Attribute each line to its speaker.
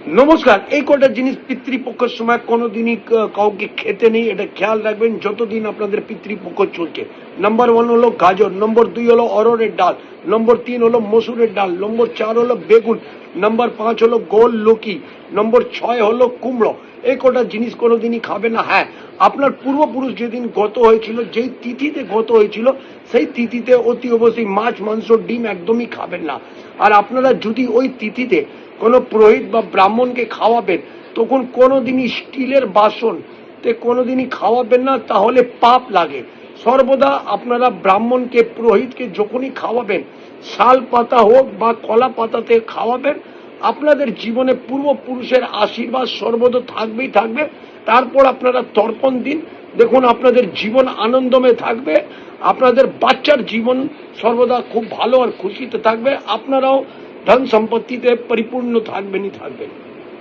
Speaker 1: নমস্কার। এই কটা জিনিস পিতৃপক্ষের সময় কোনোদিনই কাউকে খেতে নেই, এটা খেয়াল রাখবেন যতদিন আপনাদের পিতৃপক্ষ চলছে। নাম্বার 1 হলো গাজর, নম্বর 2 হলো অরহরের ডাল, নম্বর 3 হলো মসুরের ডাল, নম্বর 4 হলো বেগুন, নম্বর 5 হলো গোল লৌকি, নম্বর 6 হলো কুমড়ো। এই কটা জিনিস কোনোদিনই খাবে না। হ্যাঁ, আপনার পূর্বপুরুষ যেদিন গত হয়েছিল, যেই তিথিতে গত হয়েছিল, সেই তিথিতে অতি অবশ্যই মাছ, মাংস, ডিম একদমই খাবেন না। আর আপনারা যদি ওই তিথিতে কোনো পুরোহিত বা ব্রাহ্মণকে খাওয়াবেন, তখন কোনোদিনই স্টিলের বাসনতে কোনোদিনই খাওয়াবেন না, তাহলে পাপ লাগে। সর্বদা আপনারা ব্রাহ্মণকে, পুরোহিতকে যখনই খাওয়াবেন, শাল পাতা হোক বা কলা পাতাতে খাওয়াবেন। আপনাদের জীবনে পূর্বপুরুষের আশীর্বাদ সর্বদা থাকবেই থাকবে। তারপর আপনারা তর্পণ দিন, দেখুন আপনাদের জীবন আনন্দময় থাকবে। আপনাদের বাচ্চার জীবন সর্বদা খুব ভালো আর খুশিতে থাকবে। আপনারাও ধন সম্পত্তিতে পরিপূর্ণ থাকবেনই থাকবেন।